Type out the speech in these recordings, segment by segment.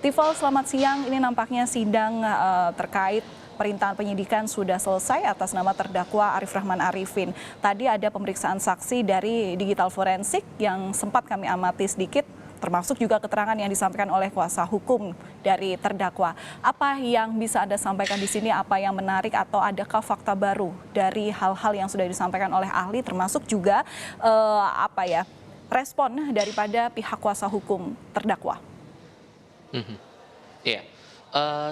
Tifal, selamat siang. Ini nampaknya sidang terkait perintahan penyidikan sudah selesai atas nama terdakwa Arif Rahman Arifin. Tadi ada pemeriksaan saksi dari digital forensik yang sempat kami amati sedikit, termasuk juga keterangan yang disampaikan oleh kuasa hukum dari terdakwa. Apa yang bisa Anda sampaikan di sini, apa yang menarik atau adakah fakta baru dari hal-hal yang sudah disampaikan oleh ahli, termasuk juga respon daripada pihak kuasa hukum terdakwa? Iya.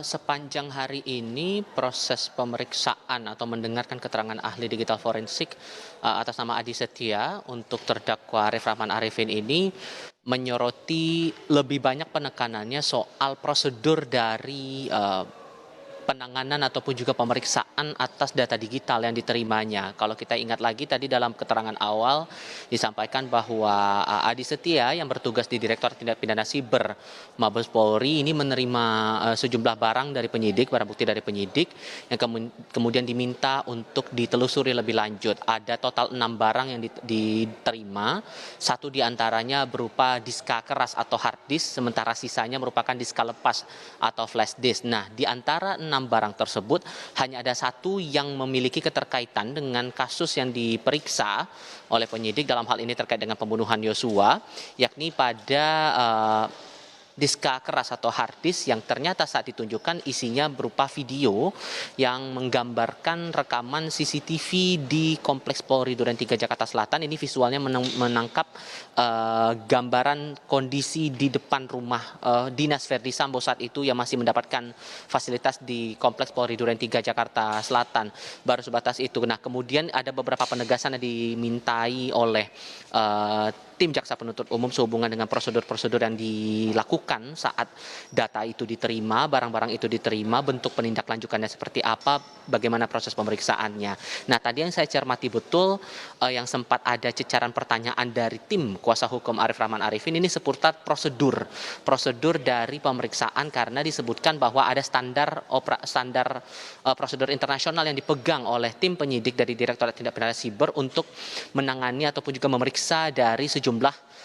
Sepanjang hari ini proses pemeriksaan atau mendengarkan keterangan ahli digital forensik atas nama Adi Setia untuk terdakwa Arif Rahman Arifin ini menyoroti lebih banyak penekanannya soal prosedur dari penanganan ataupun juga pemeriksaan atas data digital yang diterimanya. Kalau kita ingat lagi tadi dalam keterangan awal disampaikan bahwa Adi Setia yang bertugas di Direktorat Tindak Pidana Siber Mabes Polri ini menerima sejumlah barang dari penyidik, barang bukti dari penyidik yang kemudian diminta untuk ditelusuri lebih lanjut. Ada total 6 barang yang diterima, satu diantaranya berupa diska keras atau hard disk, sementara sisanya merupakan diska lepas atau flash disk. Nah, di antara 6 barang tersebut hanya ada satu yang memiliki keterkaitan dengan kasus yang diperiksa oleh penyidik, dalam hal ini terkait dengan pembunuhan Yosua, yakni pada diska keras atau hard disk yang ternyata saat ditunjukkan isinya berupa video yang menggambarkan rekaman CCTV di Kompleks Polri Duren 3 Jakarta Selatan. Ini visualnya menangkap gambaran kondisi di depan rumah dinas Verdi Sambo saat itu yang masih mendapatkan fasilitas di Kompleks Polri Duren 3 Jakarta Selatan. Baru sebatas itu. Nah, kemudian ada beberapa penegasan yang dimintai oleh tim jaksa penuntut umum sehubungan dengan prosedur-prosedur yang dilakukan saat data itu diterima, barang-barang itu diterima, bentuk penindaklanjutannya seperti apa, bagaimana proses pemeriksaannya. Nah, tadi yang saya cermati betul yang sempat ada cecaran pertanyaan dari tim kuasa hukum Arif Rahman Arifin ini seputar prosedur dari pemeriksaan, karena disebutkan bahwa ada standar prosedur internasional yang dipegang oleh tim penyidik dari Direktorat Tindak Pidana Siber untuk menangani ataupun juga memeriksa dari sejumlah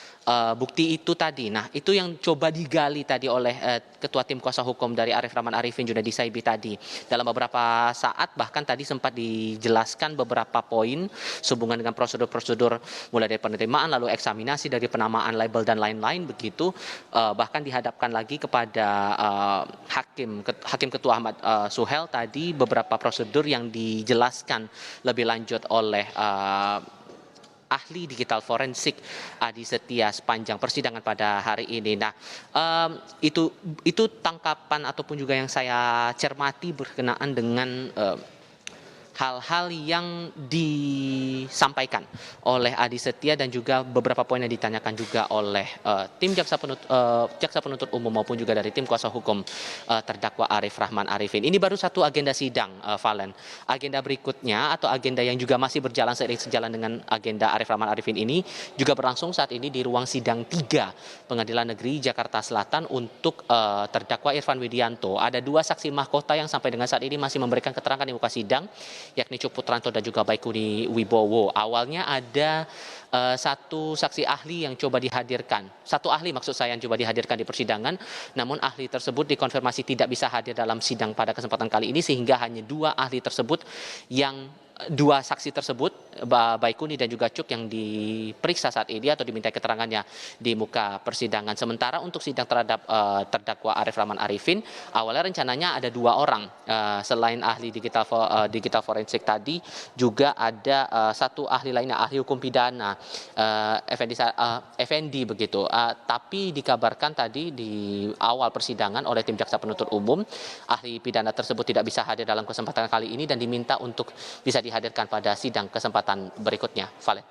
bukti itu tadi. Nah, itu yang coba digali tadi oleh Ketua Tim Kuasa Hukum dari Arif Rahman Arifin, Junaidi Saibi tadi. Dalam beberapa saat bahkan tadi sempat dijelaskan beberapa poin sehubungan dengan prosedur-prosedur mulai dari penerimaan, lalu eksaminasi, dari penamaan label dan lain-lain begitu. Bahkan dihadapkan lagi kepada Hakim Ketua Ahmad Suhel tadi beberapa prosedur yang dijelaskan lebih lanjut oleh ahli digital forensik Adi Setia sepanjang persidangan pada hari ini. Nah, itu tangkapan ataupun juga yang saya cermati berkenaan dengan hal-hal yang disampaikan oleh Adi Setia dan juga beberapa poin yang ditanyakan juga oleh tim jaksa penuntut umum maupun juga dari tim kuasa hukum terdakwa Arif Rahman Arifin. Ini baru satu agenda sidang, Valen. Agenda berikutnya atau agenda yang juga masih berjalan seiring sejalan dengan agenda Arif Rahman Arifin ini juga berlangsung saat ini di ruang sidang 3 Pengadilan Negeri Jakarta Selatan untuk terdakwa Irfan Widianto. Ada 2 saksi mahkota yang sampai dengan saat ini masih memberikan keterangan di muka sidang, yakni Cuk Putranto dan juga Baikuni Wibowo. Awalnya ada satu saksi ahli yang coba dihadirkan. Satu ahli maksud saya yang coba dihadirkan di persidangan, namun ahli tersebut dikonfirmasi tidak bisa hadir dalam sidang pada kesempatan kali ini, sehingga hanya 2 ahli tersebut yang 2 saksi tersebut, Baikuni dan juga Cuk, yang diperiksa saat ini atau diminta keterangannya di muka persidangan. Sementara untuk sidang terhadap terdakwa Arif Rahman Arifin, awalnya rencananya ada 2 orang. Selain ahli digital forensik tadi, juga ada satu ahli lainnya, ahli hukum pidana, Effendi begitu. Tapi dikabarkan tadi di awal persidangan oleh tim jaksa penuntut umum, ahli pidana tersebut tidak bisa hadir dalam kesempatan kali ini dan diminta untuk bisa dihadirkan pada sidang kesempatan berikutnya. Valen.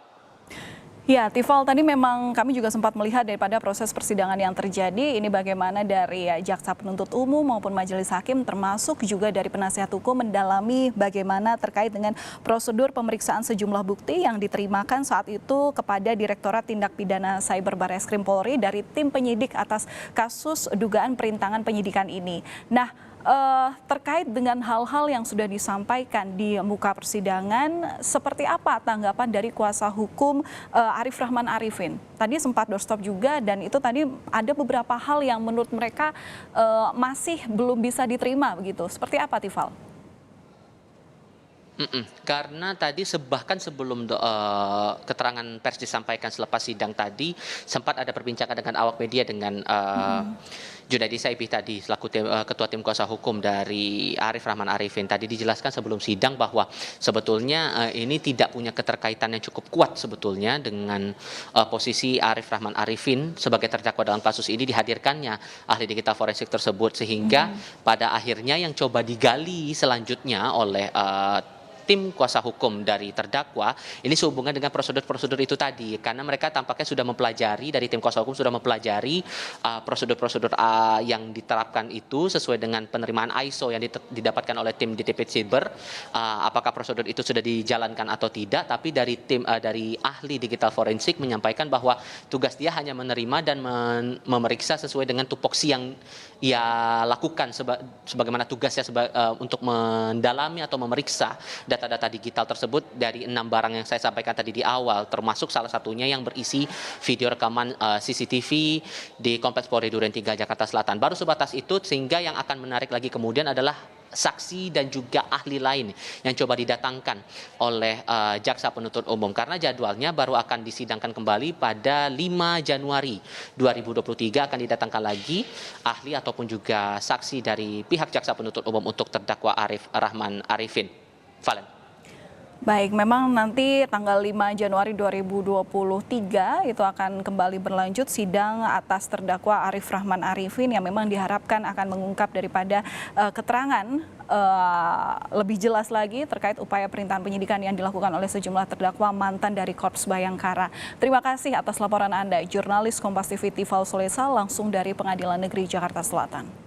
Ya, Tifal, tadi memang kami juga sempat melihat daripada proses persidangan yang terjadi, ini bagaimana dari jaksa penuntut umum maupun majelis hakim, termasuk juga dari penasihat hukum mendalami bagaimana terkait dengan prosedur pemeriksaan sejumlah bukti yang diterimakan saat itu kepada Direktorat Tindak Pidana Cyber Barreskrim Polri dari tim penyidik atas kasus dugaan perintangan penyidikan ini. Nah, terkait dengan hal-hal yang sudah disampaikan di muka persidangan, seperti apa tanggapan dari kuasa hukum Arif Rahman Arifin? Tadi sempat doorstop juga dan itu tadi ada beberapa hal yang menurut mereka masih belum bisa diterima begitu. Seperti apa, Tifal? Karena tadi bahkan sebelum keterangan pers disampaikan selepas sidang tadi sempat ada perbincangan dengan awak media dengan Junaidi Saibi tadi selaku ketua tim kuasa hukum dari Arif Rahman Arifin. Tadi dijelaskan sebelum sidang bahwa sebetulnya ini tidak punya keterkaitan yang cukup kuat sebetulnya dengan posisi Arif Rahman Arifin sebagai terdakwa dalam kasus ini dihadirkannya ahli digital forensik tersebut, sehingga pada akhirnya yang coba digali selanjutnya oleh tim kuasa hukum dari terdakwa ini sehubungan dengan prosedur-prosedur itu tadi, karena mereka tampaknya sudah mempelajari, dari tim kuasa hukum sudah mempelajari prosedur-prosedur yang diterapkan itu sesuai dengan penerimaan ISO yang didapatkan oleh tim DTP Cyber, apakah prosedur itu sudah dijalankan atau tidak. Tapi dari tim dari ahli digital forensik menyampaikan bahwa tugas dia hanya menerima dan memeriksa sesuai dengan tupoksi yang ia lakukan sebagaimana tugasnya untuk mendalami atau memeriksa data-data digital tersebut dari 6 barang yang saya sampaikan tadi di awal, termasuk salah satunya yang berisi video rekaman CCTV di Kompleks Polri Duren 3 Jakarta Selatan. Baru sebatas itu, sehingga yang akan menarik lagi kemudian adalah saksi dan juga ahli lain yang coba didatangkan oleh jaksa penuntut umum, karena jadwalnya baru akan disidangkan kembali pada 5 Januari 2023 akan didatangkan lagi ahli ataupun juga saksi dari pihak jaksa penuntut umum untuk terdakwa Arif Rahman Arifin. Valen. Baik, memang nanti tanggal 5 Januari 2023 itu akan kembali berlanjut sidang atas terdakwa Arif Rahman Arifin yang memang diharapkan akan mengungkap daripada keterangan lebih jelas lagi terkait upaya perintahan penyidikan yang dilakukan oleh sejumlah terdakwa mantan dari Korps Bayangkara. Terima kasih atas laporan Anda, jurnalis Kompas TV Tifal Solesa langsung dari Pengadilan Negeri Jakarta Selatan.